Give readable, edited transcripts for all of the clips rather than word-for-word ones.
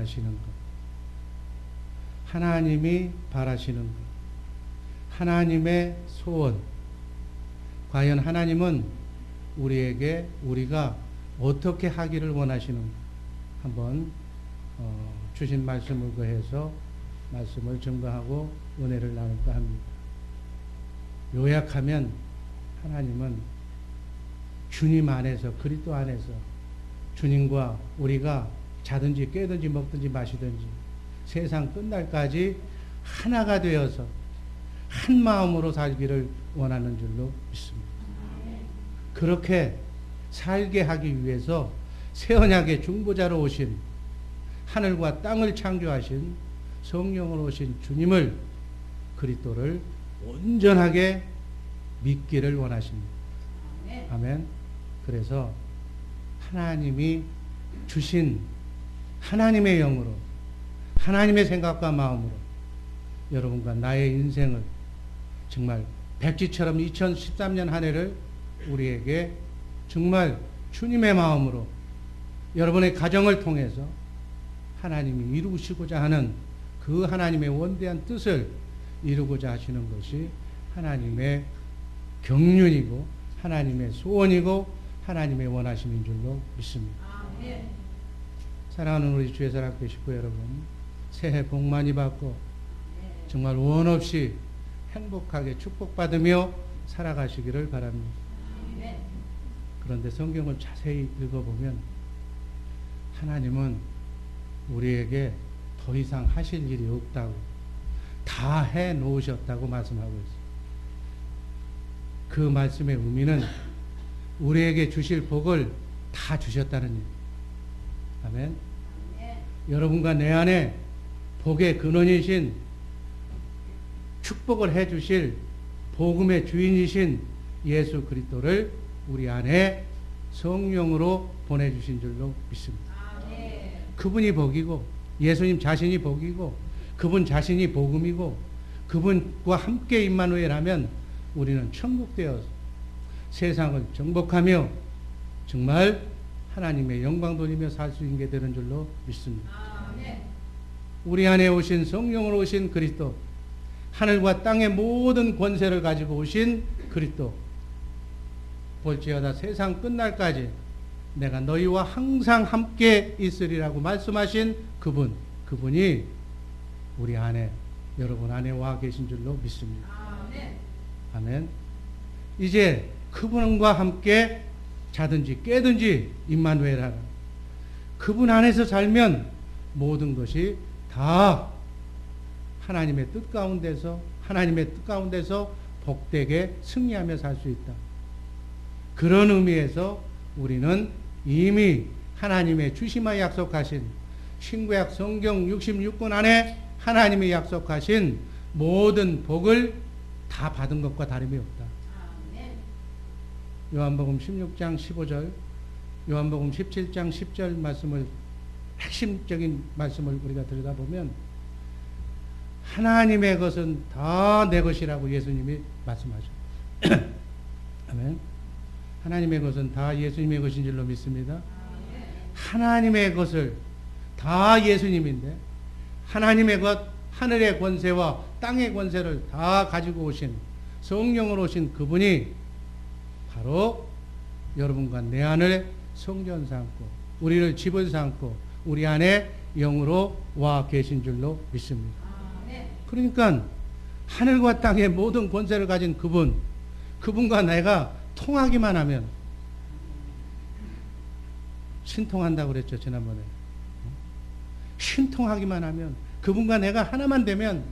바라시는 것, 하나님이 바라시는 것, 하나님의 소원. 과연 하나님은 우리에게 우리가 어떻게 하기를 원하시는가? 한번 주신 말씀을 거해서 말씀을 증거하고 은혜를 나눌까 합니다. 요약하면 하나님은 주님 안에서, 그리스도 안에서 주님과 우리가 자든지 깨든지 먹든지 마시든지 세상 끝날까지 하나가 되어서 한 마음으로 살기를 원하는 줄로 믿습니다. 그렇게 살게 하기 위해서 새 언약의 중보자로 오신, 하늘과 땅을 창조하신 성령으로 오신 주님을, 그리스도를 온전하게 믿기를 원하십니다. 아멘. 그래서 하나님이 주신 하나님의 영으로, 하나님의 생각과 마음으로 여러분과 나의 인생을 정말 백지처럼 2013년 한 해를 우리에게 정말 주님의 마음으로 여러분의 가정을 통해서 하나님이 이루시고자 하는 그 하나님의 원대한 뜻을 이루고자 하시는 것이 하나님의 경륜이고 하나님의 소원이고 하나님의 원하심인 줄로 믿습니다. 사랑하는 우리 주의 사랑하는 식구 여러분, 새해 복 많이 받고 정말 원 없이 행복하게 축복받으며 살아가시기를 바랍니다. 그런데 성경을 자세히 읽어보면 하나님은 우리에게 더 이상 하실 일이 없다고, 다 해놓으셨다고 말씀하고 있어요. 그 말씀의 의미는 우리에게 주실 복을 다 주셨다는 일. 아멘. 여러분과 내 안에 복의 근원이신, 축복을 해주실 복음의 주인이신 예수 그리스도를 우리 안에 성령으로 보내주신 줄로 믿습니다. 그분이 복이고 예수님 자신이 복이고 그분 자신이 복음이고 그분과 함께 임마누엘하면 우리는 천국 되어서 세상을 정복하며 정말 하나님의 영광 돌리며 살 수 있게 되는 줄로 믿습니다. 우리 안에 오신 성령으로 오신 그리스도, 하늘과 땅의 모든 권세를 가지고 오신 그리스도, 볼지어다 세상 끝날까지 내가 너희와 항상 함께 있으리라고 말씀하신 그분이 우리 안에, 여러분 안에 와 계신 줄로 믿습니다. 아멘. 이제 그분과 함께 자든지 깨든지 임마누엘 하라. 그분 안에서 살면 모든 것이 다 하나님의 뜻 가운데서 복되게 승리하며 살 수 있다. 그런 의미에서 우리는 이미 하나님의 주심하여 약속하신 신구약 성경 66권 안에 하나님이 약속하신 모든 복을 다 받은 것과 다름이 없다. 요한복음 16장 15절, 요한복음 17장 10절 말씀을, 핵심적인 말씀을 우리가 들여다보면 하나님의 것은 다 내 것이라고 예수님이 말씀하죠. 아멘. 하나님의 것은 다 예수님의 것인 줄로 믿습니다. 하나님의 것을 다 예수님인데 하나님의 것, 하늘의 권세와 땅의 권세를 다 가지고 오신 성령으로 오신 그분이 바로 여러분과 내 안을 성전 삼고 우리를 집을 삼고 우리 안에 영으로 와 계신 줄로 믿습니다. 그러니까 하늘과 땅의 모든 권세를 가진 그분과 내가 통하기만 하면, 신통한다고 그랬죠 지난번에. 신통하기만 하면, 그분과 내가 하나만 되면,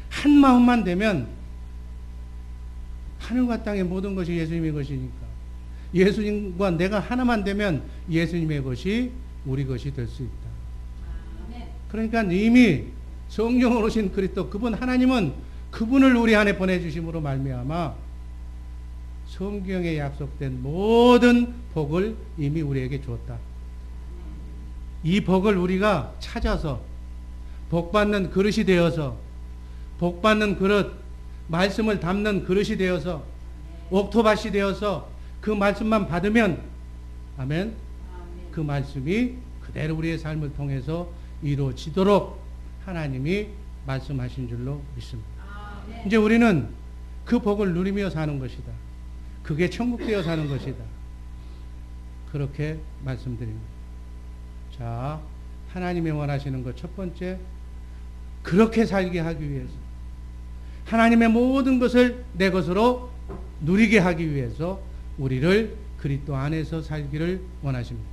한 마음만 되면 하늘과 땅의 모든 것이 예수님의 것이니까 예수님과 내가 하나만 되면 예수님의 것이 우리 것이 될 수 있다. 그러니까 이미 성령으로 오신 그리스도, 그분 하나님은 그분을 우리 안에 보내주심으로 말미암아 성경에 약속된 모든 복을 이미 우리에게 주었다. 이 복을 우리가 찾아서 복받는 그릇이 되어서, 복받는 그릇, 말씀을 담는 그릇이 되어서, 옥토밭이 되어서 그 말씀만 받으면, 아멘, 그 말씀이 그대로 우리의 삶을 통해서 이루어지도록 하나님이 말씀하신 줄로 믿습니다. 이제 우리는 그 복을 누리며 사는 것이다. 그게 천국되어 사는 것이다. 그렇게 말씀드립니다. 자, 하나님이 원하시는 것 첫 번째, 그렇게 살게 하기 위해서, 하나님의 모든 것을 내 것으로 누리게 하기 위해서 우리를 그리스도 안에서 살기를 원하십니다.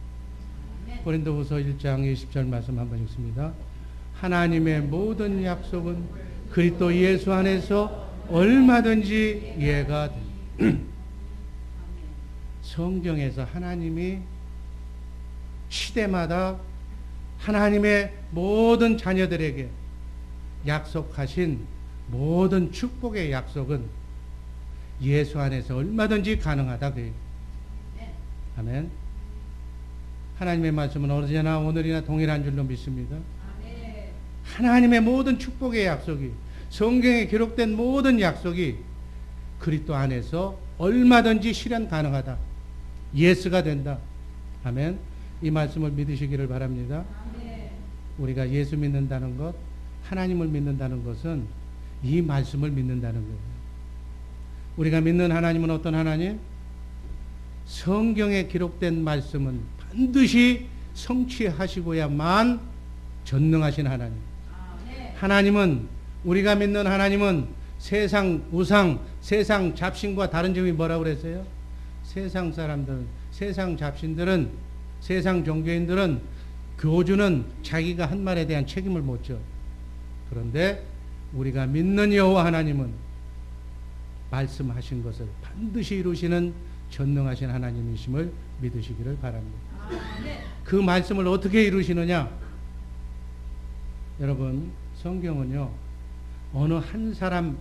고린도후서 1장 20절 말씀 한번 읽습니다. 하나님의 모든 약속은 그리스도 예수 안에서 얼마든지 이해가 됩니다. 성경에서 하나님이 시대마다 하나님의 모든 자녀들에게 약속하신 모든 축복의 약속은 예수 안에서 얼마든지 가능하다. 아멘. 하나님의 말씀은 어제나 오늘이나 동일한 줄로 믿습니다. 하나님의 모든 축복의 약속이, 성경에 기록된 모든 약속이 그리스도 안에서 얼마든지 실현 가능하다. 예스가 된다. 아멘. 이 말씀을 믿으시기를 바랍니다. 우리가 예수 믿는다는 것, 하나님을 믿는다는 것은 이 말씀을 믿는다는 거예요. 우리가 믿는 하나님은 어떤 하나님? 성경에 기록된 말씀은 반드시 성취하시고야만 전능하신 하나님. 하나님은, 우리가 믿는 하나님은 세상 우상, 세상 잡신과 다른 점이 뭐라고 그랬어요? 세상 사람들은, 세상 잡신들은, 세상 종교인들은, 교주는 자기가 한 말에 대한 책임을 못 져. 그런데 우리가 믿는 여호와 하나님은 말씀하신 것을 반드시 이루시는 전능하신 하나님이심을 믿으시기를 바랍니다. 그 말씀을 어떻게 이루시느냐? 여러분, 성경은요, 어느 한 사람,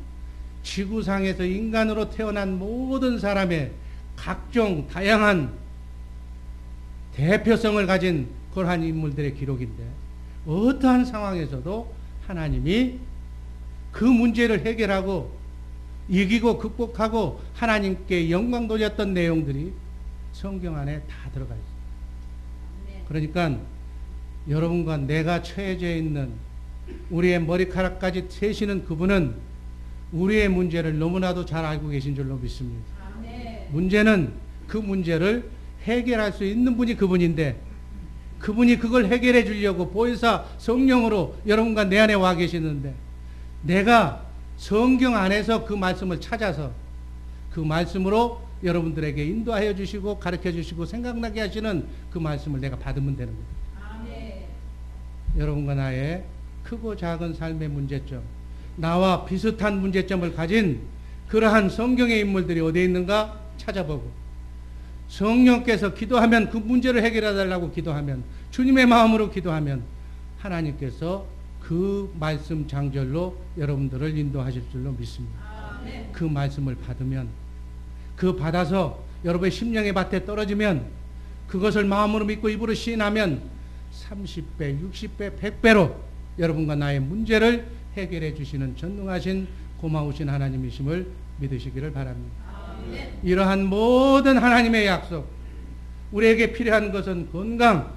지구상에서 인간으로 태어난 모든 사람의 각종 다양한 대표성을 가진 그러한 인물들의 기록인데, 어떠한 상황에서도 하나님이 그 문제를 해결하고 이기고 극복하고 하나님께 영광 돌렸던 내용들이 성경 안에 다 들어가 있어요. 그러니까 여러분과 내가 처해져 있는 우리의 머리카락까지 세시는 그분은 우리의 문제를 너무나도 잘 알고 계신 줄로 믿습니다. 문제는, 그 문제를 해결할 수 있는 분이 그분인데, 그분이 그걸 해결해 주려고 보혜사 성령으로 여러분과 내 안에 와 계시는데, 내가 성경 안에서 그 말씀을 찾아서 그 말씀으로 여러분들에게 인도하여 주시고 가르쳐 주시고 생각나게 하시는 그 말씀을 내가 받으면 되는 거예요. 여러분과 나의 크고 작은 삶의 문제점, 나와 비슷한 문제점을 가진 그러한 성경의 인물들이 어디에 있는가 찾아보고, 성령께서 기도하면 그 문제를 해결해 달라고 기도하면, 주님의 마음으로 기도하면 하나님께서 그 말씀 장절로 여러분들을 인도하실 줄로 믿습니다. 그 말씀을 받으면, 그 받아서 여러분의 심령의 밭에 떨어지면, 그것을 마음으로 믿고 입으로 시인하면 30배, 60배, 100배로 여러분과 나의 문제를 해결해 주시는 전능하신 고마우신 하나님이심을 믿으시기를 바랍니다. 이러한 모든 하나님의 약속, 우리에게 필요한 것은 건강,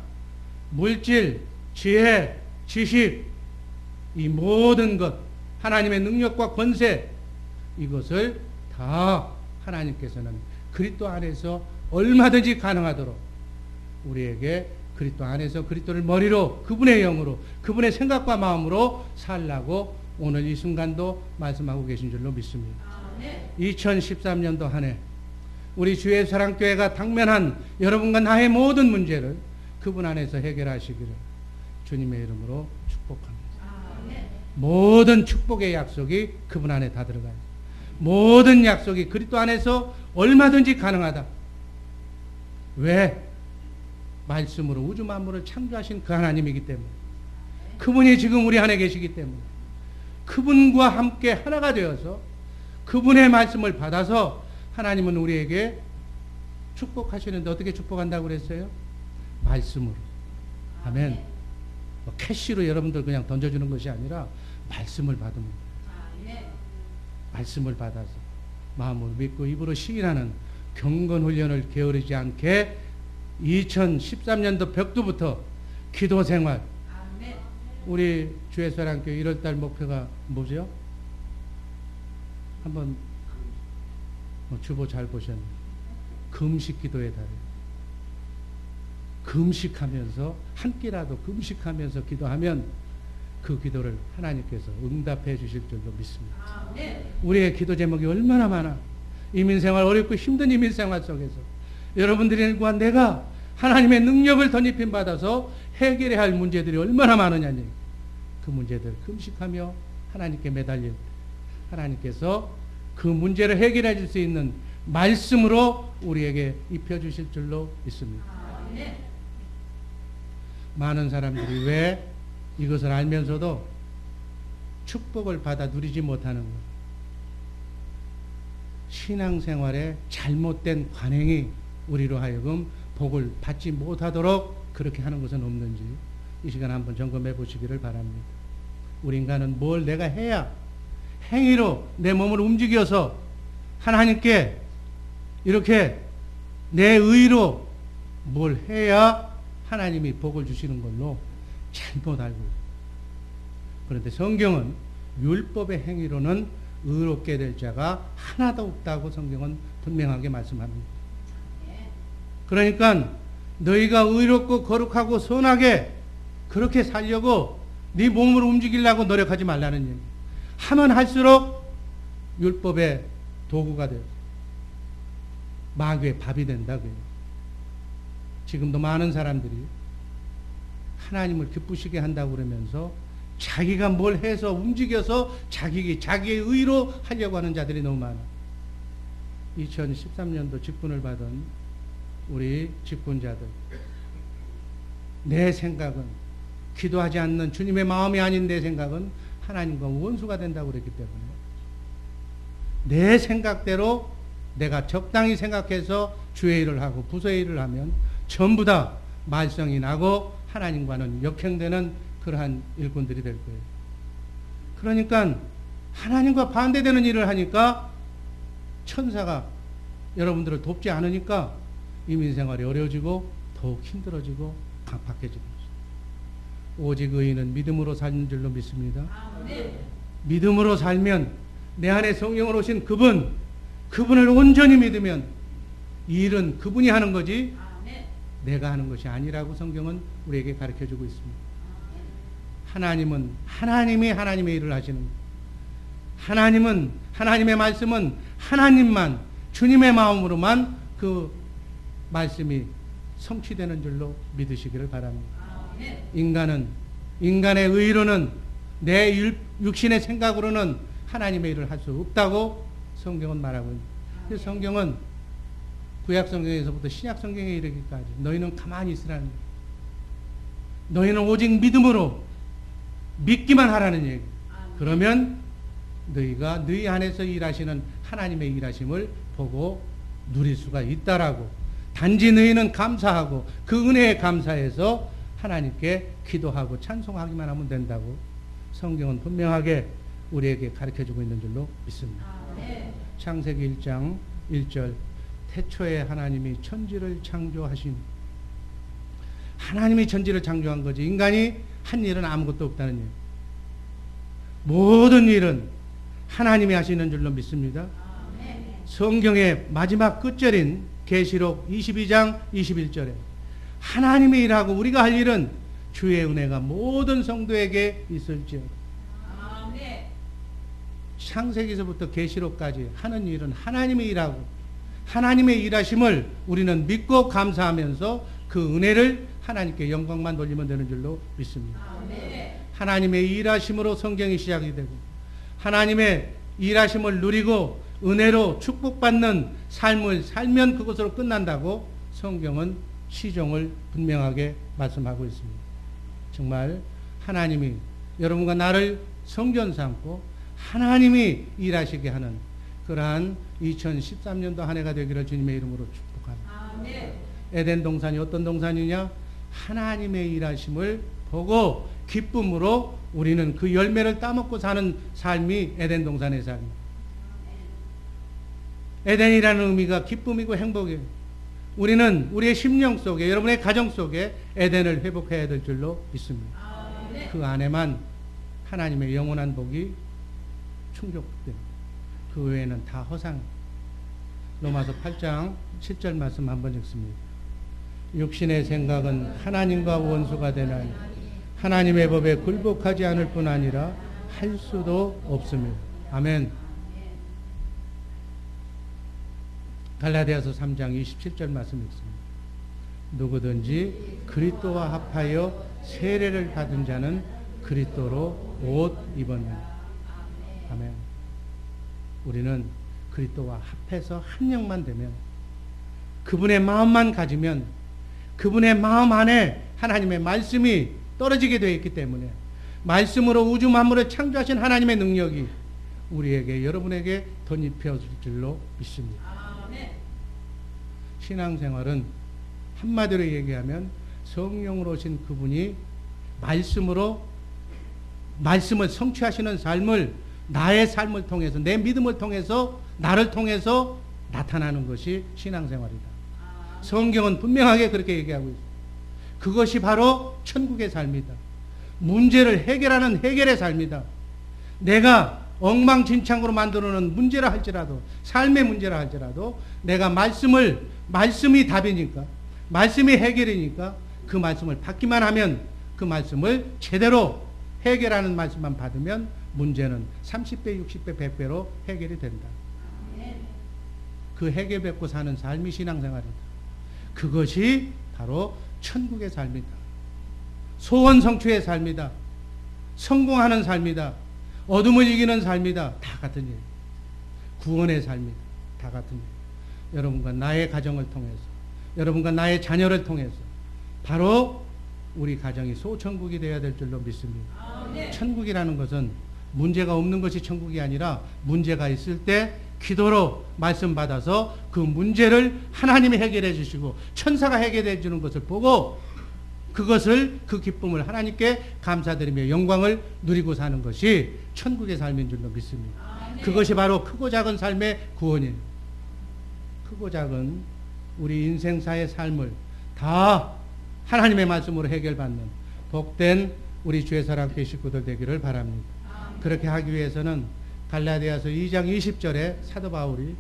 물질, 지혜, 지식, 이 모든 것, 하나님의 능력과 권세, 이것을 다 하나님께서는 그리스도 안에서 얼마든지 가능하도록 우리에게 그리스도 안에서 그리스도를 머리로, 그분의 영으로, 그분의 생각과 마음으로 살라고 오늘 이 순간도 말씀하고 계신 줄로 믿습니다. 2013년도 한 해 우리 주의 사랑교회가 당면한 여러분과 나의 모든 문제를 그분 안에서 해결하시기를 주님의 이름으로 축복합니다. 모든 축복의 약속이 그분 안에 다 들어가요. 모든 약속이 그리스도 안에서 얼마든지 가능하다. 왜? 말씀으로 우주 만물을 창조하신 그 하나님이기 때문에, 그분이 지금 우리 안에 계시기 때문에, 그분과 함께 하나가 되어서 그분의 말씀을 받아서 하나님은 우리에게 축복하시는데, 어떻게 축복한다고 그랬어요? 말씀으로. 아멘. 뭐 캐시로 여러분들 그냥 던져주는 것이 아니라 말씀을 받으면 돼요. 말씀을 받아서 마음으로 믿고 입으로 시인하는 경건 훈련을 게으르지 않게 2013년도 벽두부터 기도 생활, 우리 주애사랑교회 1월달 목표가 뭐죠? 한번 주보 잘 보셨네. 금식 기도의 달이에요. 금식하면서 한 끼라도 금식하면서 기도하면 그 기도를 하나님께서 응답해 주실 줄로 믿습니다. 우리의 기도 제목이 얼마나 많아. 이민생활 어렵고 힘든 이민생활 속에서 여러분들과 내가 하나님의 능력을 덧입힘 받아서 해결해야 할 문제들이 얼마나 많으냐니 그 문제들 금식하며 하나님께 매달릴 때 하나님께서 그 문제를 해결해 줄 수 있는 말씀으로 우리에게 입혀주실 줄로 믿습니다. 많은 사람들이 왜 이것을 알면서도 축복을 받아 누리지 못하는 것, 신앙생활에 잘못된 관행이 우리로 하여금 복을 받지 못하도록 그렇게 하는 것은 없는지 이 시간 한번 점검해 보시기를 바랍니다. 우리 인간은 뭘 내가 해야 행위로 내 몸을 움직여서 하나님께 이렇게 내 의로 뭘 해야 하나님이 복을 주시는 걸로 잘못 알고 있어요. 그런데 성경은 율법의 행위로는 의롭게 될 자가 하나도 없다고 성경은 분명하게 말씀합니다. 그러니까 너희가 의롭고 거룩하고 선하게 그렇게 살려고 네 몸을 움직이려고 노력하지 말라는 얘기. 하면 할수록 율법의 도구가 돼요. 마귀의 밥이 된다고요. 지금도 많은 사람들이 하나님을 기쁘시게 한다고 그러면서 자기가 뭘 해서 움직여서 자기의 의로 하려고 하는 자들이 너무 많아. 2013년도 직분을 받은 우리 직분자들, 내 생각은 기도하지 않는 주님의 마음이 아닌 내 생각은 하나님과 원수가 된다고 그랬기 때문에 내 생각대로 내가 적당히 생각해서 주의 일을 하고 부서의 일을 하면 전부 다 말썽이 나고 하나님과는 역행되는 그러한 일꾼들이 될 거예요. 그러니까 하나님과 반대되는 일을 하니까 천사가 여러분들을 돕지 않으니까 이민생활이 어려워지고 더욱 힘들어지고 각박해지는 것입니다. 오직 의인은 믿음으로 사는 줄로 믿습니다. 믿음으로 살면 내 안에 성령으로 오신 그분을 온전히 믿으면 이 일은 그분이 하는 거지 내가 하는 것이 아니라고 성경은 우리에게 가르쳐주고 있습니다. 하나님은 하나님이 하나님의 일을 하시는 거예요. 하나님은 하나님의 말씀은 하나님만 주님의 마음으로만 그 말씀이 성취되는 줄로 믿으시기를 바랍니다. 인간의 의로는 내 육신의 생각으로는 하나님의 일을 할 수 없다고 성경은 말하고 있습니다. 성경은 구약 성경에서부터 신약 성경에 이르기까지 너희는 가만히 있으라는 얘기. 너희는 오직 믿음으로 믿기만 하라는 얘기. 그러면 너희가 너희 안에서 일하시는 하나님의 일하심을 보고 누릴 수가 있다라고. 단지 너희는 감사하고 그 은혜에 감사해서 하나님께 기도하고 찬송하기만 하면 된다고 성경은 분명하게 우리에게 가르쳐주고 있는 줄로 믿습니다. 창세기 1장 1절 태초에 하나님이 천지를 창조하신, 하나님이 천지를 창조한 거지 인간이 한 일은 아무것도 없다는 일. 모든 일은 하나님이 하시는 줄로 믿습니다. 성경의 마지막 끝절인 계시록 22장 21절에 하나님이 일하고 우리가 할 일은 주의 은혜가 모든 성도에게 있을지어다. 창세기서부터 계시록까지 하는 일은 하나님이 일하고 하나님의 일하심을 우리는 믿고 감사하면서 그 은혜를 하나님께 영광만 돌리면 되는 줄로 믿습니다. 하나님의 일하심으로 성경이 시작이 되고 하나님의 일하심을 누리고 은혜로 축복받는 삶을 살면 그것으로 끝난다고 성경은 시종을 분명하게 말씀하고 있습니다. 정말 하나님이 여러분과 나를 성전 삼고 하나님이 일하시게 하는 그러한 2013년도 한 해가 되기를 주님의 이름으로 축복합니다. 에덴 동산이 어떤 동산이냐? 하나님의 일하심을 보고 기쁨으로 우리는 그 열매를 따먹고 사는 삶이 에덴 동산의 삶입니다. 에덴이라는 의미가 기쁨이고 행복이에요. 우리는 우리의 심령 속에, 여러분의 가정 속에 에덴을 회복해야 될 줄로 믿습니다. 그 안에만 하나님의 영원한 복이 충족됩니다. 그 외에는 다 허상. 로마서 8장 7절 말씀 한번 읽습니다. 육신의 생각은 하나님과 원수가 되나니 하나님의 법에 굴복하지 않을 뿐 아니라 할 수도 없습니다. 아멘. 갈라디아서 3장 27절 말씀 읽습니다. 누구든지 그리스도와 합하여 세례를 받은 자는 그리스도로 옷 입었느니라. 아멘. 우리는 그리스도와 합해서 한 영만 되면, 그분의 마음만 가지면, 그분의 마음 안에 하나님의 말씀이 떨어지게 되어 있기 때문에, 말씀으로 우주 만물을 창조하신 하나님의 능력이 우리에게, 여러분에게 덧입혀질 줄로 믿습니다. 신앙생활은 한마디로 얘기하면 성령으로 오신 그분이 말씀을 성취하시는 삶을, 나의 삶을 통해서, 내 믿음을 통해서, 나를 통해서 나타나는 것이 신앙생활이다. 성경은 분명하게 그렇게 얘기하고 있습니다. 그것이 바로 천국의 삶이다. 문제를 해결하는 해결의 삶이다. 내가 엉망진창으로 만들어놓은 문제라 할지라도, 삶의 문제라 할지라도, 내가 말씀이 답이니까, 말씀이 해결이니까 그 말씀을 받기만 하면, 그 말씀을 제대로 해결하는 말씀만 받으면 문제는 30배, 60배, 100배로 해결이 된다. 그 해결 뵙고 사는 삶이 신앙생활이다. 그것이 바로 천국의 삶이다. 소원 성취의 삶이다. 성공하는 삶이다. 어둠을 이기는 삶이다. 다 같은 일. 구원의 삶이다. 다 같은 일. 여러분과 나의 가정을 통해서, 여러분과 나의 자녀를 통해서 바로 우리 가정이 소천국이 되어야 될 줄로 믿습니다. 천국이라는 것은 문제가 없는 것이 천국이 아니라, 문제가 있을 때 기도로 말씀 받아서 그 문제를 하나님이 해결해 주시고 천사가 해결해 주는 것을 보고, 그 기쁨을 하나님께 감사드리며 영광을 누리고 사는 것이 천국의 삶인 줄로 믿습니다. 그것이 바로 크고 작은 삶의 구원이에요. 크고 작은 우리 인생사의 삶을 다 하나님의 말씀으로 해결받는 복된 우리 주의 사랑교회 식구들 되기를 바랍니다. 그렇게 하기 위해서는 갈라디아서 2장 20절에 사도 바울이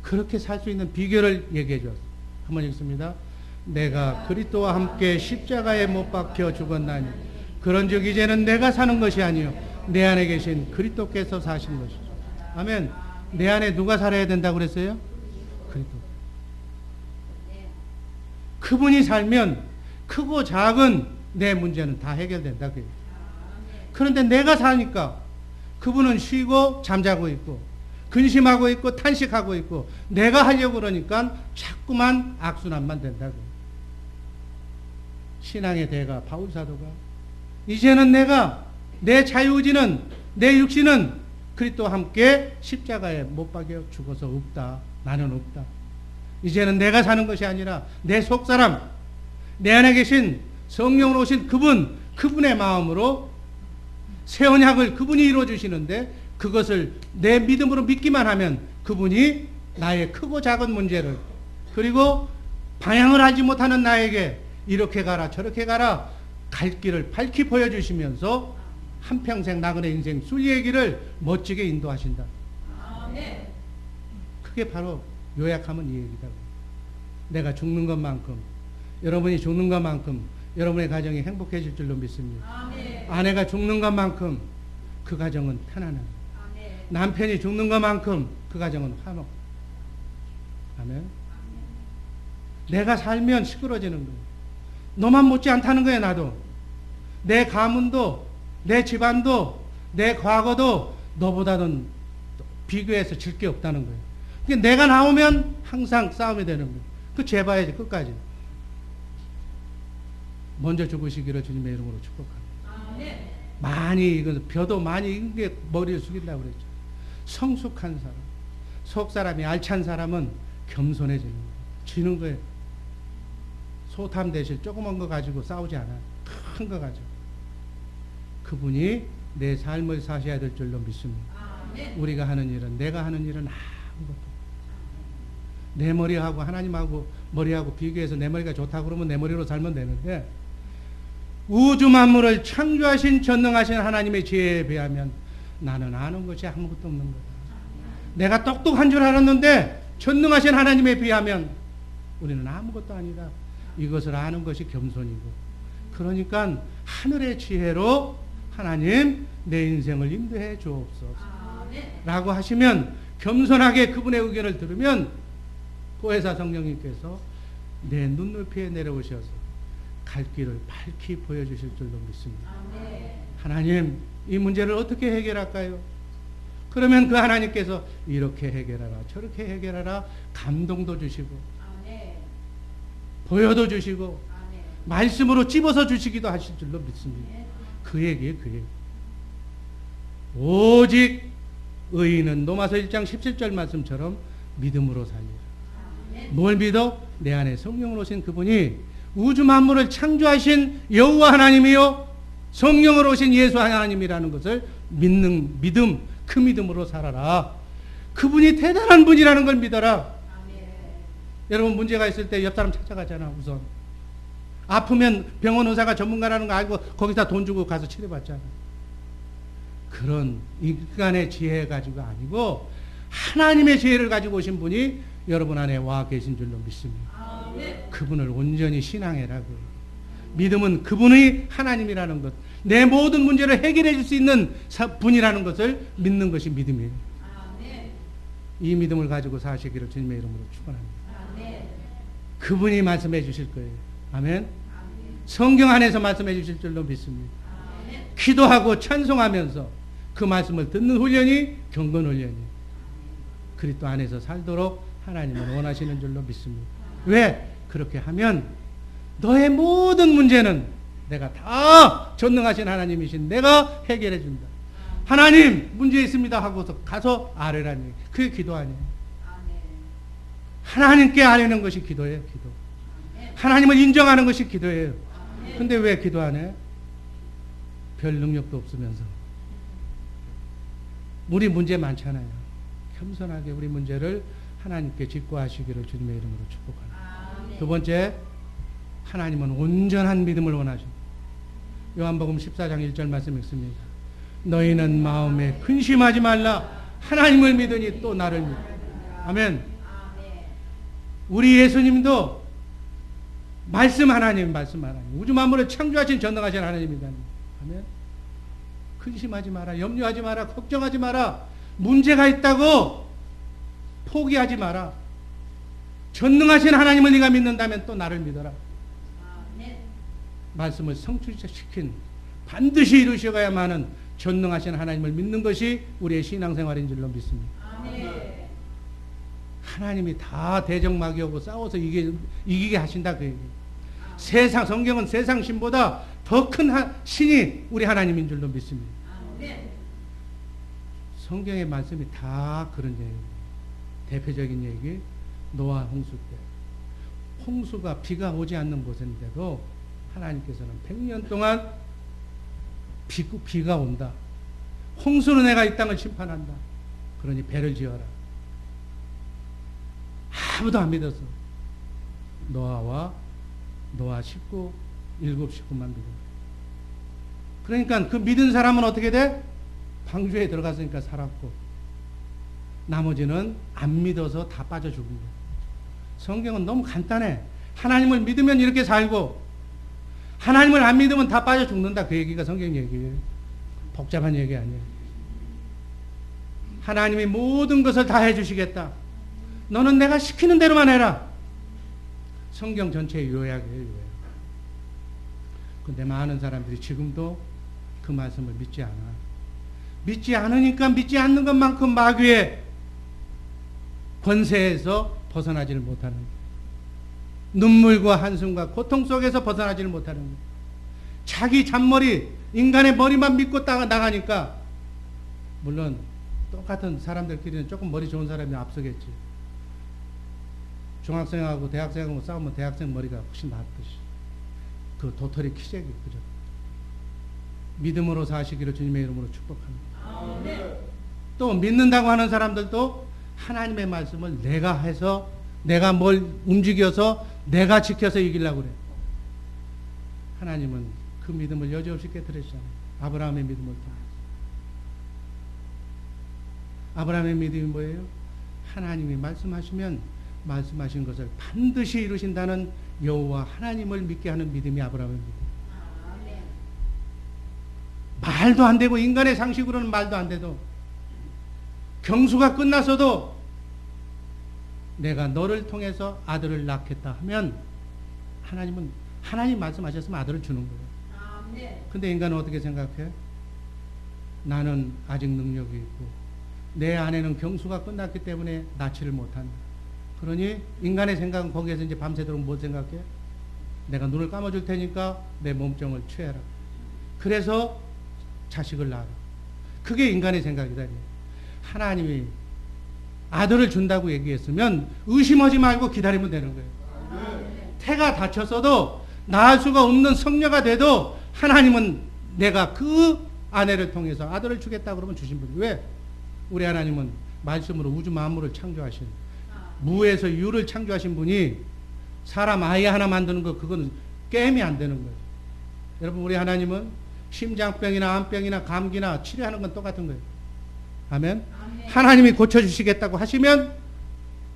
그렇게 살 수 있는 비결을 얘기해 주었습니다. 한번 읽습니다. 내가 그리스도와 함께 십자가에 못 박혀 죽었나니 그런즉 이제는 내가 사는 것이 아니요 내 안에 계신 그리스도께서 사신 것이죠. 아멘. 내 안에 누가 살아야 된다고 그랬어요? 그리스도. 그분이 살면 크고 작은 내 문제는 다 해결된다. 그런데 내가 사니까 그분은 쉬고 잠자고 있고 근심하고 있고 탄식하고 있고 내가 하려고 그러니까 자꾸만 악순환만 된다고. 신앙의 대가 바울 사도가 이제는 내 자유의지는, 내 육신은 그리스도와 함께 십자가에 못 박여 죽어서 없다. 나는 없다. 이제는 내가 사는 것이 아니라 내 속사람, 내 안에 계신 성령으로 오신 그분의 마음으로 새 언약을 그분이 이루어주시는데, 그것을 내 믿음으로 믿기만 하면 그분이 나의 크고 작은 문제를, 그리고 방향을 알지 못하는 나에게 이렇게 가라 저렇게 가라 갈 길을 밝히 보여주시면서 한평생 나그네 인생 순리의 길을 멋지게 인도하신다. 그게 바로 요약하면 이 얘기다. 내가 죽는 것만큼, 여러분이 죽는 것만큼 여러분의 가정이 행복해질 줄로 믿습니다. 아내가 죽는 것만큼 그 가정은 편안합니다. 남편이 죽는 것만큼 그 가정은 화목. 아멘. 내가 살면 시끄러지는 거예요. 너만 못지 않다는 거예요. 나도. 내 가문도, 내 집안도, 내 과거도 너보다는 비교해서 질 게 없다는 거예요. 그러니까 내가 나오면 항상 싸움이 되는 거예요. 그 재봐야지 끝까지. 먼저 죽으시기를 주님의 이름으로 축복합니다. 많이 익은, 벼도 많이 익은 게 머리를 숙인다고 그랬죠. 성숙한 사람, 속 사람이 알찬 사람은 겸손해지는 거예요. 지는 거예요. 소탐 대실 조그만 거 가지고 싸우지 않아요. 큰 거 가지고. 그분이 내 삶을 사셔야 될 줄로 믿습니다. 우리가 하는 일은, 내가 하는 일은 아무것도. 내 머리하고 하나님하고 머리하고 비교해서 내 머리가 좋다고 그러면 내 머리로 살면 되는데, 우주 만물을 창조하신 전능하신 하나님의 지혜에 비하면 나는 아는 것이 아무것도 없는 거다. 내가 똑똑한 줄 알았는데 전능하신 하나님에 비하면 우리는 아무것도 아니다. 이것을 아는 것이 겸손이고, 그러니까 하늘의 지혜로 하나님 내 인생을 인도해 주옵소서 라고 하시면, 겸손하게 그분의 의견을 들으면 보혜사 성령님께서 내 눈높이에 내려오셔서 갈 길을 밝히 보여주실 줄로 믿습니다. 하나님, 이 문제를 어떻게 해결할까요? 그러면 그 하나님께서 이렇게 해결하라, 저렇게 해결하라, 감동도 주시고 보여도 주시고 말씀으로 찝어서 주시기도 하실 줄로 믿습니다. 그 얘기예요, 그 얘기. 오직 의인은 로마서 1장 17절 말씀처럼 믿음으로 살리라. 뭘 믿어? 내 안에 성령으로 오신 그분이 우주 만물을 창조하신 여호와 하나님이요 성령으로 오신 예수 하나님이라는 것을 믿는 믿음, 그 믿음으로 살아라. 그분이 대단한 분이라는 걸 믿어라. 여러분, 문제가 있을 때 옆 사람 찾아가잖아. 우선 아프면 병원 의사가 전문가라는 거 알고 거기다 돈 주고 가서 치료받잖아. 그런 인간의 지혜 가지고 아니고 하나님의 지혜를 가지고 오신 분이 여러분 안에 와 계신 줄로 믿습니다. 그분을 온전히 신앙해라. 믿음은 그분의 하나님이라는 것, 내 모든 문제를 해결해 줄 수 있는 분이라는 것을 믿는 것이 믿음이에요. 이 믿음을 가지고 사시기를 주님의 이름으로 축원합니다. 그분이 말씀해 주실 거예요. 아멘. 성경 안에서 말씀해 주실 줄로 믿습니다. 기도하고 찬송하면서 그 말씀을 듣는 훈련이 경건 훈련이 그리스도 안에서 살도록 하나님은 원하시는 줄로 믿습니다. 왜? 그렇게 하면 너의 모든 문제는 내가 다 전능하신 하나님이신 내가 해결해 준다. 하나님, 문제 있습니다 하고서 가서 아뢰라니, 그게 기도 아니에요. 하나님께 아뢰는 것이 기도예요. 기도. 하나님을 인정하는 것이 기도예요. 근데 왜 기도 안 해? 별 능력도 없으면서. 우리 문제 많잖아요. 겸손하게 우리 문제를 하나님께 직구하시기를 주님의 이름으로 축복합니다. 두 번째, 하나님은 온전한 믿음을 원하십니다. 요한복음 14장 1절 말씀 읽습니다. 너희는 마음에 근심하지 말라. 하나님을 믿으니 또 나를 믿으라. 아멘. 우리 예수님도 말씀 하나님, 우주 만물을 창조하신 전능하신 하나님입니다. 아멘. 근심하지 마라, 염려하지 마라, 걱정하지 마라. 문제가 있다고 포기하지 마라. 전능하신 하나님을 네가 믿는다면 또 나를 믿어라. 말씀을 성취시킨, 반드시 이루셔야만은 전능하신 하나님을 믿는 것이 우리의 신앙생활인 줄로 믿습니다. 하나님이 다 대적마귀하고 싸워서 이기게 하신다, 그 얘기. 세상, 성경은 세상 신보다 더 큰 신이 우리 하나님인 줄로 믿습니다. 성경의 말씀이 다 그런 얘기예요. 대표적인 얘기, 노아 홍수 때. 홍수가 비가 오지 않는 곳인데도 하나님께서는 100년 동안 비가 온다. 홍수는 내가 이 땅을 심판한다. 그러니 배를 지어라. 아무도 안 믿었어. 노아 식구 7식구만 믿어. 그러니까 그 믿은 사람은 어떻게 돼? 방주에 들어갔으니까 살았고, 나머지는 안 믿어서 다 빠져 죽은 거야. 성경은 너무 간단해. 하나님을 믿으면 이렇게 살고, 하나님을 안 믿으면 다 빠져 죽는다. 그 얘기가 성경 얘기예요. 복잡한 얘기 아니에요. 하나님이 모든 것을 다 해주시겠다. 너는 내가 시키는 대로만 해라. 성경 전체의 요약이에요, 요약. 근데 많은 사람들이 지금도 그 말씀을 믿지 않아. 믿지 않으니까 믿지 않는 것만큼 마귀의 권세에서 벗어나지를 못하는 거예요. 눈물과 한숨과 고통 속에서 벗어나지를 못하는 거예요. 자기 잔머리, 인간의 머리만 믿고 나가니까, 물론 똑같은 사람들끼리는 조금 머리 좋은 사람이 앞서겠지. 중학생하고 대학생하고 싸우면 대학생 머리가 훨씬 낫듯이. 그 도토리 키재기, 그죠? 믿음으로 사시기를 주님의 이름으로 축복합니다. 또 믿는다고 하는 사람들도 하나님의 말씀을 내가 해서, 내가 뭘 움직여서, 내가 지켜서 이기려고 그래. 하나님은 그 믿음을 여지없이 깨뜨렸잖아요. 아브라함의 믿음을 통해서. 아브라함의 믿음이 뭐예요? 하나님이 말씀하시면 말씀하신 것을 반드시 이루신다는 여호와 하나님을 믿게 하는 믿음이 아브라함의 믿음. 말도 안 되고 인간의 상식으로는 말도 안 돼도 경수가 끝나서도 내가 너를 통해서 아들을 낳겠다 하면 하나님 말씀하셨으면 아들을 주는 거예요. 근데 인간은 어떻게 생각해? 나는 아직 능력이 있고 내 안에는 경수가 끝났기 때문에 낳지를 못한다. 그러니 인간의 생각은 거기에서 이제 밤새도록 뭐 생각해? 내가 눈을 감아줄 테니까 내 몸종을 취해라. 그래서 자식을 낳아라. 그게 인간의 생각이다. 하나님이 아들을 준다고 얘기했으면 의심하지 말고 기다리면 되는 거예요. 태가 다쳤어도 낳을 수가 없는 성녀가 돼도 하나님은 내가 그 아내를 통해서 아들을 주겠다 그러면 주신 분이. 왜? 우리 하나님은 말씀으로 우주 만물을 창조하신, 무에서 유를 창조하신 분이 사람 아이 하나 만드는 거 그거는 게임이 안 되는 거예요. 여러분, 우리 하나님은 심장병이나 암병이나 감기나 치료하는 건 똑같은 거예요. 아멘? 하나님이 고쳐주시겠다고 하시면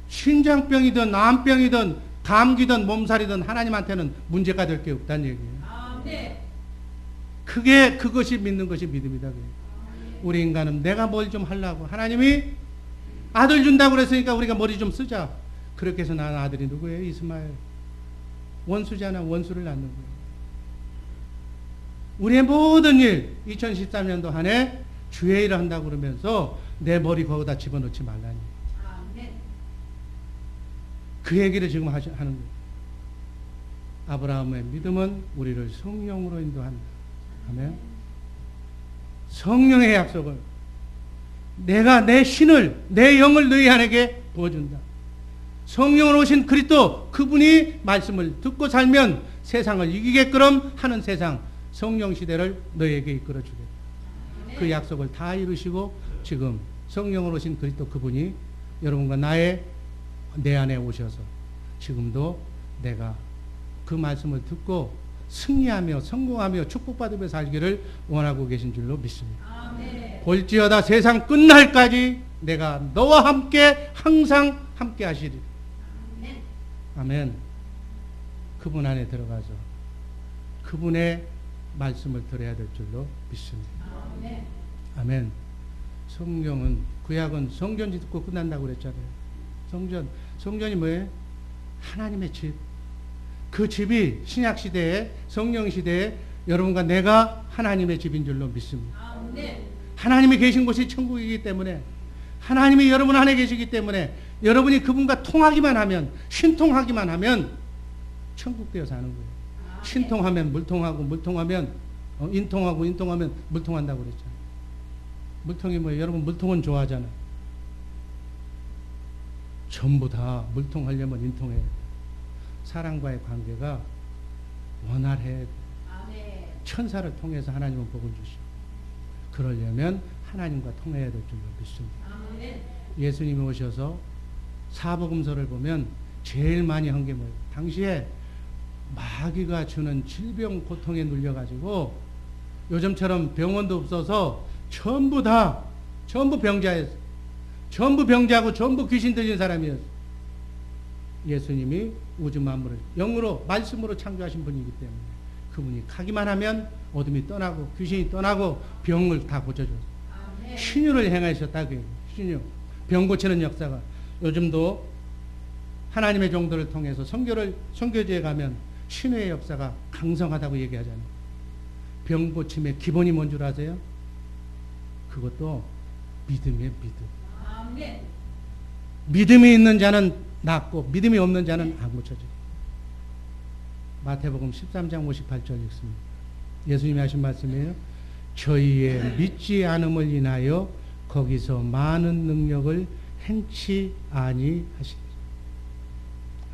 심장병이든 암병이든 감기든 몸살이든 하나님한테는 문제가 될 게 없다는 얘기예요. 그것이 믿는 것이 믿음이다. 우리 인간은 내가 뭘 좀 하려고, 하나님이 아들 준다고 그랬으니까 우리가 머리 좀 쓰자. 그렇게 해서 낳은 아들이 누구예요? 이스마엘. 원수잖아. 원수를 낳는 거예요. 우리의 모든 일, 2013년도 한 해 주의 일을 한다고 그러면서 내 머리 거기다 집어넣지 말라니. 그 얘기를 지금 하는 거예요. 아브라함의 믿음은 우리를 성령으로 인도한다. 아멘. 성령의 약속을 내가 내 신을, 내 영을 너희 안에게 부어준다. 성령으로 오신 그리스도, 그분이 말씀을 듣고 살면 세상을 이기게끔 하는 세상, 성령 시대를 너희에게 이끌어 주겠다. 그 약속을 다 이루시고 지금 성령으로 오신 그리스도 그분이 여러분과 내 안에 오셔서 지금도 내가 그 말씀을 듣고 승리하며 성공하며 축복받으며 살기를 원하고 계신 줄로 믿습니다. 아멘. 볼지어다 세상 끝날까지 내가 너와 함께 항상 함께 하시리. 아멘. 아멘. 그분 안에 들어가서 그분의 말씀을 들어야 될 줄로 믿습니다. 아멘. 아멘. 성경은, 구약은 성전 짓고 끝난다고 그랬잖아요. 성전이 뭐예요? 하나님의 집. 그 집이 신약시대에, 성령시대에 여러분과 내가 하나님의 집인 줄로 믿습니다. 아멘. 하나님이 계신 곳이 천국이기 때문에, 하나님이 여러분 안에 계시기 때문에 여러분이 그분과 통하기만 하면, 신통하기만 하면 천국되어 사는 거예요. 아멘. 신통하면 물통하고, 물통하면 인통하고, 인통하면 물통한다고 그랬잖아요. 물통이 뭐예요? 여러분 물통은 좋아하잖아요. 전부 다 물통하려면 인통해야 돼요. 사랑과의 관계가 원활해야 돼요. 천사를 통해서 하나님은 복을 주시고, 그러려면 하나님과 통해야 될 줄로 믿습니다. 아멘. 예수님이 오셔서 사복음서를 보면 제일 많이 한 게 뭐예요? 당시에 마귀가 주는 질병 고통에 눌려가지고 요즘처럼 병원도 없어서 전부 병자였어요. 전부 병자고 전부 귀신 들린 사람이었어요. 예수님이 우주 만물을 영으로 말씀으로 창조하신 분이기 때문에 그분이 가기만 하면 어둠이 떠나고 귀신이 떠나고 병을 다 고쳐줘요. 신유를 행하셨다. 신유. 병 고치는 역사가 요즘도 하나님의 종들을 통해서 선교지에 가면 신유의 역사가 강성하다고 얘기하잖아요. 병 고침의 기본이 뭔 줄 아세요? 그것도 믿음이에요. 믿음. 믿음이 있는 자는 낫고 믿음이 없는 자는 안 고쳐져요. 마태복음 13장 58절 읽습니다. 예수님이 하신 말씀이에요. 저희의 믿지 않음을 인하여 거기서 많은 능력을 행치 아니하시리라.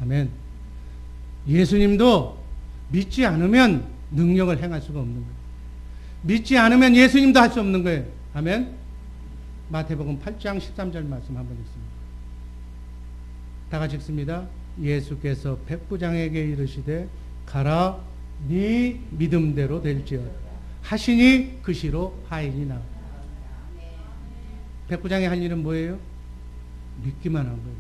아멘. 예수님도 믿지 않으면 능력을 행할 수가 없는 거예요. 믿지 않으면 예수님도 할 수 없는 거예요. 아멘. 마태복음 8장 13절 말씀 한번 읽습니다. 다 같이 읽습니다. 예수께서 백부장에게 이르시되 가라 네 믿음대로 될지어다 하시니 그 시로 하인이 나와. 백부장이 한 일은 뭐예요? 믿기만 한 거예요.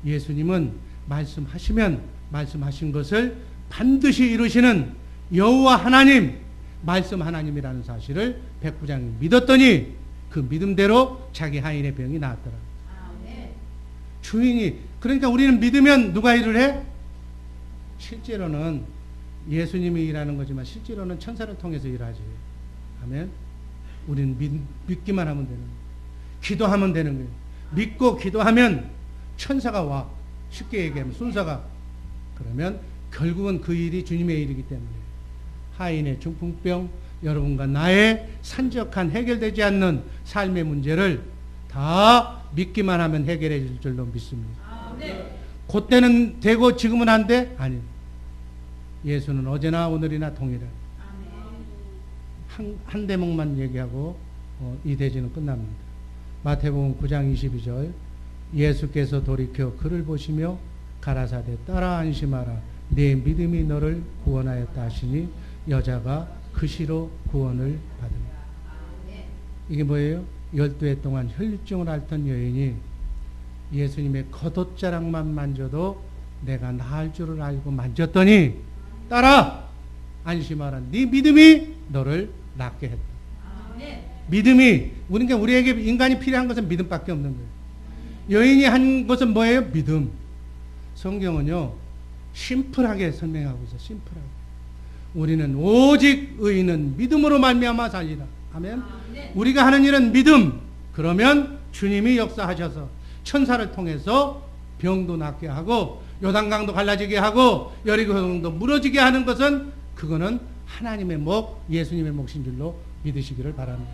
예수님은 말씀하시면 말씀하신 것을 반드시 이루시는 여호와 하나님, 말씀 하나님이라는 사실을 백부장이 믿었더니 그 믿음대로 자기 하인의 병이 나았더라. 주인이, 그러니까 우리는 믿으면 누가 일을 해? 실제로는 예수님이 일하는 거지만 실제로는 천사를 통해서 일하지. 아멘. 우리는 믿기만 하면 되는 거예요. 기도하면 되는 거예요. 믿고 기도하면 천사가 와. 쉽게 얘기하면 순서가. 그러면 결국은 그 일이 주님의 일이기 때문에 하인의 중풍병, 여러분과 나의 산적한 해결되지 않는 삶의 문제를 다 믿기만 하면 해결해 줄 줄로 믿습니다. 그때는 되고 지금은 안 돼? 아니요. 예수는 어제나 오늘이나 동일한. 한 대목만 얘기하고 이 대지는 끝납니다. 마태복음 9장 22절 예수께서 돌이켜 그를 보시며 가라사대 따라 안심하라 내 믿음이 너를 구원하였다 하시니 여자가 그 시로 구원을 받습니다. 이게 뭐예요? 12해 동안 혈류증을 앓던 여인이 예수님의 겉옷자락만 만져도 내가 나을 줄을 알고 만졌더니 따라 안심하라 네 믿음이 너를 낫게 했다. 믿음이, 그러니까 우리에게 인간이 필요한 것은 믿음밖에 없는 거예요. 여인이 한 것은 뭐예요? 믿음. 성경은요 심플하게 설명하고 있어요. 심플하게. 우리는 오직 의인은 믿음으로 말미암아 살리라. 아멘. 우리가 하는 일은 믿음. 그러면 주님이 역사하셔서 천사를 통해서 병도 낫게 하고 요단강도 갈라지게 하고 여리고성도 무너지게 하는 것은 그거는 하나님의 목, 예수님의 몫인 줄로 믿으시기를 바랍니다.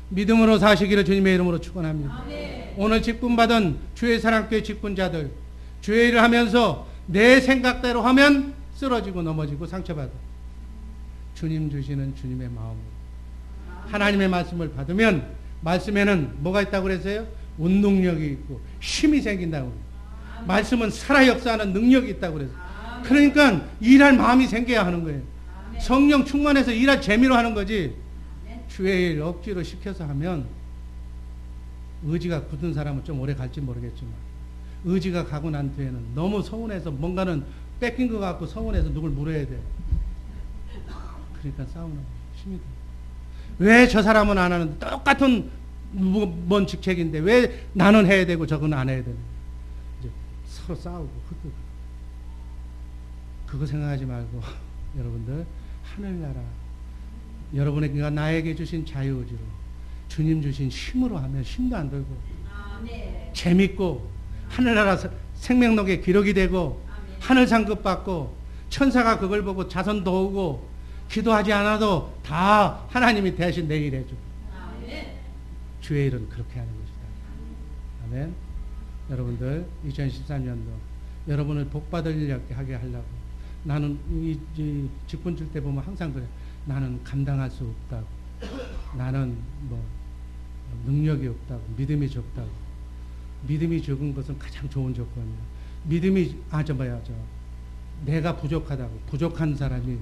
믿음으로 사시기를 주님의 이름으로 축원합니다. 오늘 직분받은 주의 사랑교회 직분자들, 주의 일을 하면서 내 생각대로 하면 쓰러지고 넘어지고 상처받아. 주님 주시는 주님의 마음으로 하나님의 말씀을 받으면 말씀에는 뭐가 있다고 그랬어요? 운동력이 있고 힘이 생긴다고. 말씀은 살아 역사하는 능력이 있다고 그랬어요. 그러니까 일할 마음이 생겨야 하는 거예요. 성령 충만해서 일할 재미로 하는 거지. 주의 일 억지로 시켜서 하면 의지가 굳은 사람은 좀 오래 갈지 모르겠지만 의지가 가고 난 뒤에는 너무 서운해서 뭔가는 뺏긴 것 같고 서운해서 누굴 물어야 돼. 그러니까 싸우는 힘이 돼. 왜 저 사람은 안 하는데 똑같은 뭔 직책인데 왜 나는 해야 되고 저건 안 해야 되는 이제 서로 싸우고 흩고 그거 생각하지 말고 여러분들 하늘나라 여러분에게 나에게 주신 자유의지로 주님 주신 힘으로 하면 힘도 안 들고 재밌고 하늘나라 생명록에 기록이 되고 하늘 상급 받고 천사가 그걸 보고 자손 도우고 기도하지 않아도 다 하나님이 대신 내 일 해주고 주의 일은 그렇게 하는 것이다. 아멘. 여러분들 2013년도 여러분을 복받을 일 하게 하려고 나는 이 직분 줄 때 보면 항상 그래. 나는 감당할 수 없다고. 나는 뭐 능력이 없다고. 믿음이 적다고. 믿음이 적은 것은 가장 좋은 조건이야. 믿음이 내가 부족하다고. 부족한 사람이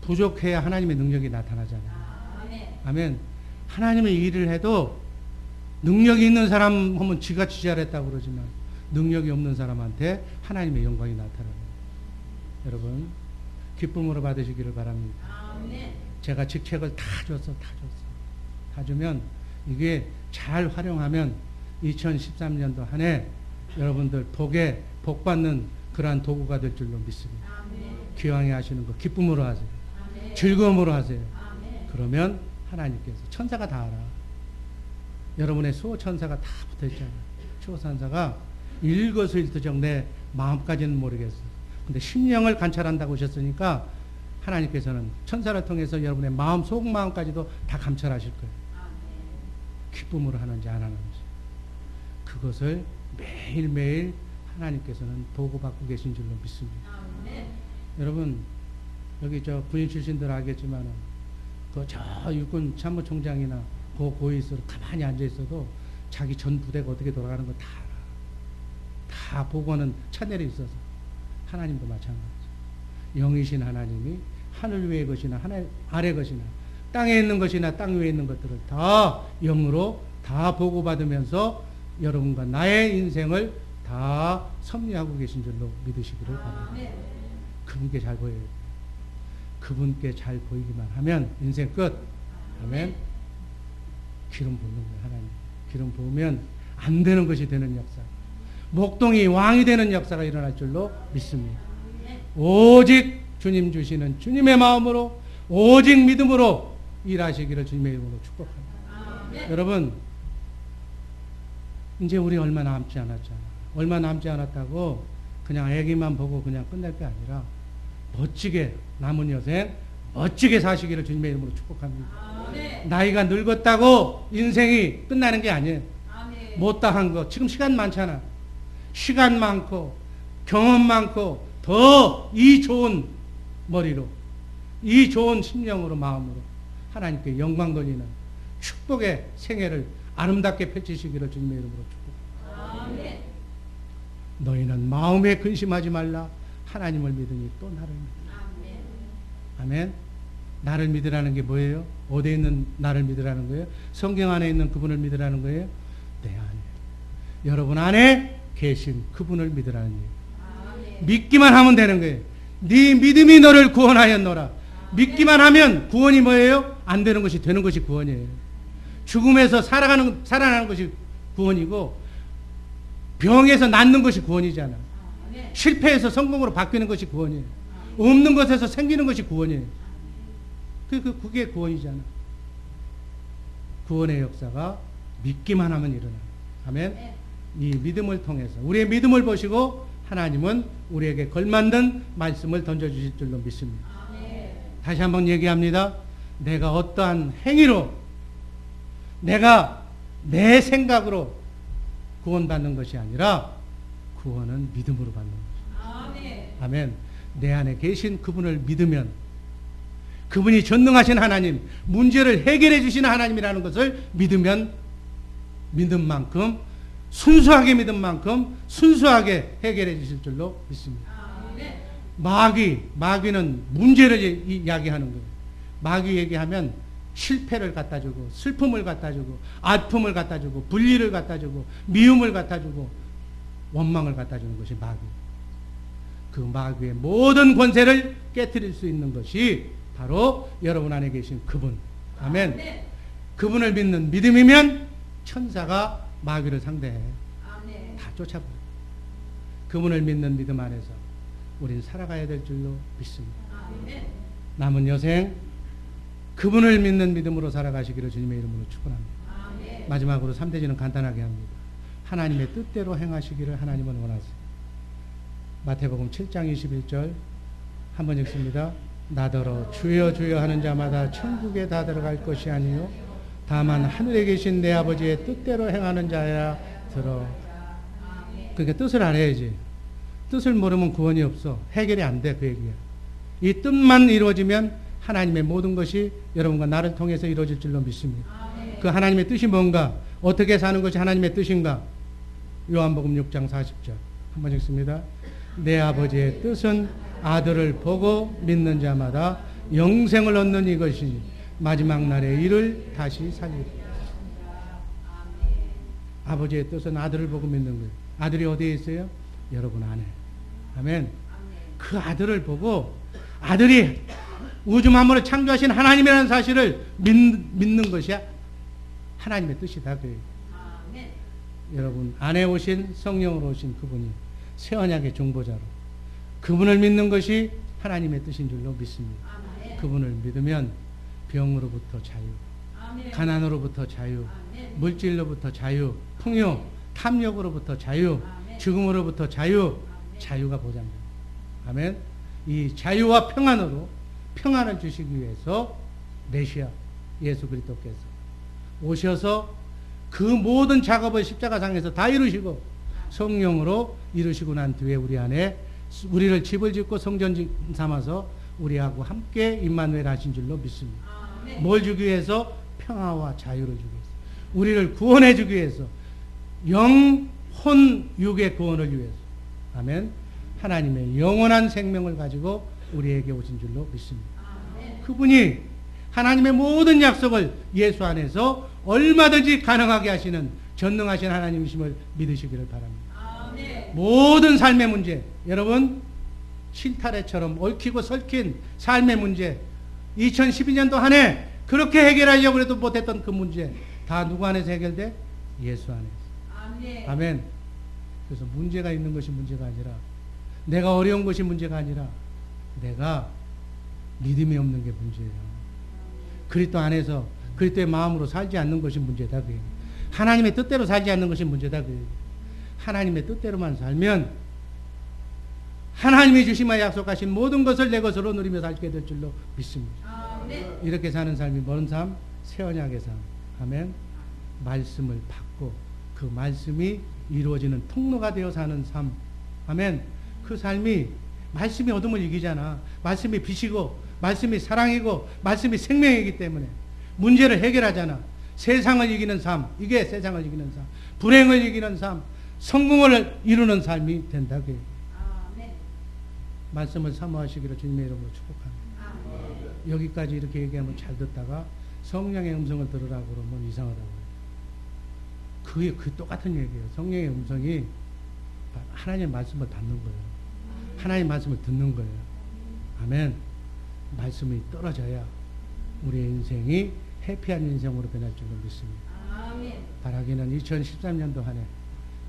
부족해야 하나님의 능력이 나타나잖아요. 아멘. 하나님의 일을 해도 능력이 있는 사람 하면 지같이 잘했다고 그러지만 능력이 없는 사람한테 하나님의 영광이 나타나요. 여러분 기쁨으로 받으시기를 바랍니다. 제가 직책을 다 주면 이게 잘 활용하면 2013년도 한 해 여러분들 복 받는 그러한 도구가 될 줄로 믿습니다. 기왕에 하시는 거 기쁨으로 하세요. 즐거움으로 하세요. 그러면 하나님께서 천사가 다 알아. 여러분의 수호 천사가 다 붙어 있잖아요. 수호 천사가 일거수일투족 내 마음까지는 모르겠어. 근데 심령을 관찰한다고 하셨으니까 하나님께서는 천사를 통해서 여러분의 마음, 속마음까지도 다 감찰하실 거예요. 기쁨으로 하는지 안 하는지. 그것을 매일매일 하나님께서는 보고받고 계신 줄로 믿습니다. 여러분, 여기 저 군인 출신들 알겠지만, 저 육군 참모총장이나 고위에서 가만히 앉아 있어도 자기 전 부대가 어떻게 돌아가는 거 다 알아. 다 보고는 차넬이 있어서. 하나님도 마찬가지. 영이신 하나님이 하늘 위의 것이나 하늘 아래 것이나 땅에 있는 것이나 땅 위에 있는 것들을 다 영으로 다 보고받으면서 여러분과 나의 인생을 다 섭리하고 계신 줄로 믿으시기를 바랍니다. 그분께 잘 보여요. 그분께 잘 보이기만 하면 인생 끝. 아멘. 기름 붓는 거예요, 하나님. 기름 부으면 안 되는 것이 되는 역사. 목동이 왕이 되는 역사가 일어날 줄로 믿습니다. 오직 주님 주시는 주님의 마음으로 오직 믿음으로 일하시기를 주님의 이름으로 축복합니다. 여러분, 이제 우리 얼마 남지 않았잖아. 얼마 남지 않았다고 그냥 애기만 보고 그냥 끝날 게 아니라 멋지게 남은 여생 멋지게 사시기를 주님의 이름으로 축복합니다. 나이가 늙었다고 인생이 끝나는 게 아니에요. 못다한 거 지금 시간 많잖아. 시간 많고 경험 많고 더 이 좋은 머리로 이 좋은 심령으로 마음으로 하나님께 영광 돌리는 축복의 생애를 아름답게 펼치시기를 주님의 이름으로 축복합니다. 너희는 마음에 근심하지 말라. 하나님을 믿으니 또 나를 믿으라. 아멘. 나를 믿으라는 게 뭐예요? 어디에 있는 나를 믿으라는 거예요? 성경 안에 있는 그분을 믿으라는 거예요? 내 안에. 여러분 안에 계신 그분을 믿으라는 거예요. 믿기만 하면 되는 거예요. 네 믿음이 너를 구원하였노라. 믿기만 하면 구원이 뭐예요? 안 되는 것이 되는 것이 구원이에요. 죽음에서 살아나는 것이 구원이고 병에서 낫는 것이 구원이잖아. 실패해서 성공으로 바뀌는 것이 구원이에요. 없는 것에서 생기는 것이 구원이에요. 그게 구원이잖아. 구원의 역사가 믿기만 하면 일어나요. 아멘. 이 믿음을 통해서 우리의 믿음을 보시고 하나님은 우리에게 걸맞는 말씀을 던져주실 줄로 믿습니다. 다시 한번 얘기합니다. 내가 어떠한 행위로 내가 내 생각으로 구원받는 것이 아니라 구원은 믿음으로 받는 것입니다. 아멘. 내 안에 계신 그분을 믿으면 그분이 전능하신 하나님, 문제를 해결해 주시는 하나님이라는 것을 믿으면 믿은 만큼 순수하게 믿은 만큼 순수하게 해결해 주실 줄로 믿습니다. 마귀는 문제를 이야기하는 거예요. 마귀 얘기하면 실패를 갖다 주고 슬픔을 갖다 주고 아픔을 갖다 주고 분리를 갖다 주고 미움을 갖다 주고 원망을 갖다 주는 것이 마귀. 그 마귀의 모든 권세를 깨트릴 수 있는 것이 바로 여러분 안에 계신 그분. 아멘. 그분을 믿는 믿음이면 천사가 마귀를 상대해. 다 쫓아버려. 그분을 믿는 믿음 안에서 우린 살아가야 될 줄로 믿습니다. 남은 여생 그분을 믿는 믿음으로 살아가시기를 주님의 이름으로 축원합니다. 마지막으로 3대지는 간단하게 합니다. 하나님의 뜻대로 행하시기를 하나님은 원하세요. 마태복음 7장 21절 한번 읽습니다. 나더러 주여 주여 하는 자마다 천국에 다 들어갈 것이 아니요 다만 하늘에 계신 내 아버지의 뜻대로 행하는 자야 들어. 그러니까 뜻을 알아야지. 뜻을 모르면 구원이 없어. 해결이 안 돼. 그 얘기야. 이 뜻만 이루어지면 하나님의 모든 것이 여러분과 나를 통해서 이루어질 줄로 믿습니다. 그 하나님의 뜻이 뭔가, 어떻게 사는 것이 하나님의 뜻인가. 요한복음 6장 40절 한번 읽습니다. 내 아버지의 뜻은 아들을 보고 믿는 자마다 영생을 얻는 이것이니 마지막 날에 이를 다시 살리리라. 아버지의 뜻은 아들을 보고 믿는 거예요. 아들이 어디에 있어요? 여러분 안에. 아멘. 그 아들을 보고 아들이 우주 만물을 창조하신 하나님이라는 사실을 믿는 것이 하나님의 뜻이다. 여러분 안에 오신 성령으로 오신 그분이 새 언약의 중보자로 그분을 믿는 것이 하나님의 뜻인 줄로 믿습니다. 그분을 믿으면 병으로부터 자유, 가난으로부터 자유, 물질로부터 자유, 풍요, 탐욕으로부터 자유, 죽음으로부터 자유, 자유가 보장됩니다. 아멘. 이 자유와 평안으로 평안을 주시기 위해서 메시아 예수 그리스도께서 오셔서 그 모든 작업을 십자가상에서 다 이루시고 성령으로 이루시고 난 뒤에 우리 안에 우리를 집을 짓고 성전 삼아서 우리하고 함께 임마누엘 하신 줄로 믿습니다. 뭘 주기 위해서? 평화와 자유를 주기 위해서. 우리를 구원해 주기 위해서. 영, 혼, 육의 구원을 위해서. 아멘. 하나님의 영원한 생명을 가지고 우리에게 오신 줄로 믿습니다. 그분이 하나님의 모든 약속을 예수 안에서 얼마든지 가능하게 하시는 전능하신 하나님이심을 믿으시기를 바랍니다. 모든 삶의 문제, 여러분 실타래처럼 얽히고 설킨 삶의 문제, 2012년도 한 해 그렇게 해결하려고 해도 못했던 그 문제 다 누구 안에서 해결돼? 예수 안에서. 아멘. 그래서 문제가 있는 것이 문제가 아니라, 내가 어려운 것이 문제가 아니라 내가 믿음이 없는 게 문제예요. 그리스도 안에서 그리스도의 마음으로 살지 않는 것이 문제다. 하나님의 뜻대로 살지 않는 것이 문제다. 하나님의 뜻대로만 살면 하나님이 주시며 약속하신 모든 것을 내 것으로 누리며 살게 될 줄로 믿습니다. 이렇게 사는 삶이 뭔 삶? 새 언약의 삶. 아멘. 말씀을 받고 그 말씀이 이루어지는 통로가 되어 사는 삶. 아멘. 그 삶이, 말씀이 어둠을 이기잖아. 말씀이 빛이고 말씀이 사랑이고 말씀이 생명이기 때문에 문제를 해결하잖아. 세상을 이기는 삶, 이게 세상을 이기는 삶, 불행을 이기는 삶, 성공을 이루는 삶이 된다. 말씀을 사모하시기를 주님의 이름으로 축복합니다. 여기까지 이렇게 얘기하면 잘 듣다가 성령의 음성을 들으라고 그러면 이상하다고요. 그게 그 똑같은 얘기예요. 성령의 음성이 하나님의 말씀을 받는 거예요. 하나님의 말씀을 듣는 거예요. 아멘. 말씀이 떨어져야 우리의 인생이 해피한 인생으로 변할 줄로 믿습니다. 바라기는 2013년도 한 해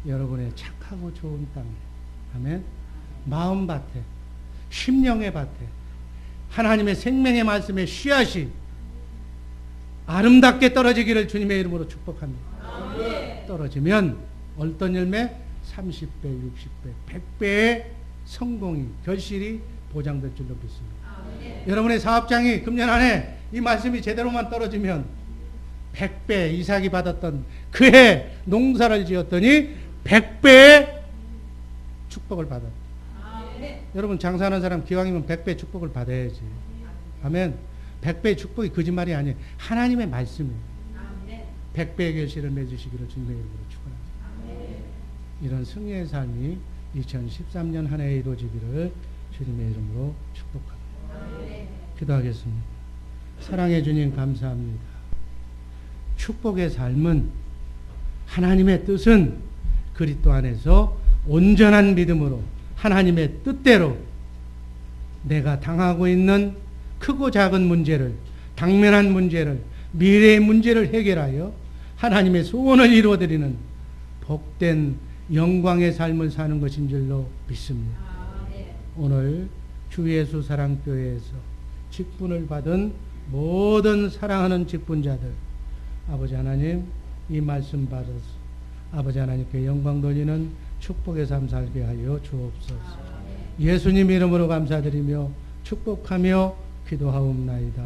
여러분의 착하고 좋은 땅에, 아멘, 마음밭에, 심령의 밭에 하나님의 생명의 말씀의 씨앗이 아름답게 떨어지기를 주님의 이름으로 축복합니다. 떨어지면 어떤 열매? 30배, 60배, 100배의 성공이, 결실이 보장될 줄로 믿습니다. 여러분의 사업장이 금년 안에 이 말씀이 제대로만 떨어지면 100배 이삭이 받았던 그해 농사를 지었더니 100배의 축복을 받았다. 여러분 장사하는 사람 기왕이면 100배 축복을 받아야지. 아멘. 100배의 축복이 거짓말이 아니에요. 하나님의 말씀이에요. 100배의 결실을 맺으시기를 주님의 이름으로 축원합니다. 이런 승리의 삶이 2013년 한 해에 이루어지기를 주님의 이름으로 축복합니다. 기도하겠습니다. 사랑해 주님 감사합니다. 축복의 삶은, 하나님의 뜻은 그리스도 안에서 온전한 믿음으로 하나님의 뜻대로 내가 당하고 있는 크고 작은 문제를, 당면한 문제를, 미래의 문제를 해결하여 하나님의 소원을 이루어드리는 복된 영광의 삶을 사는 것인 줄로 믿습니다. 오늘 주 예수 사랑교회에서 직분을 받은 모든 사랑하는 직분자들, 아버지 하나님 이 말씀 받아서 아버지 하나님께 영광 돌리는 축복의 삶 살게 하여 주옵소서. 예수님 이름으로 감사드리며 축복하며 기도하옵나이다.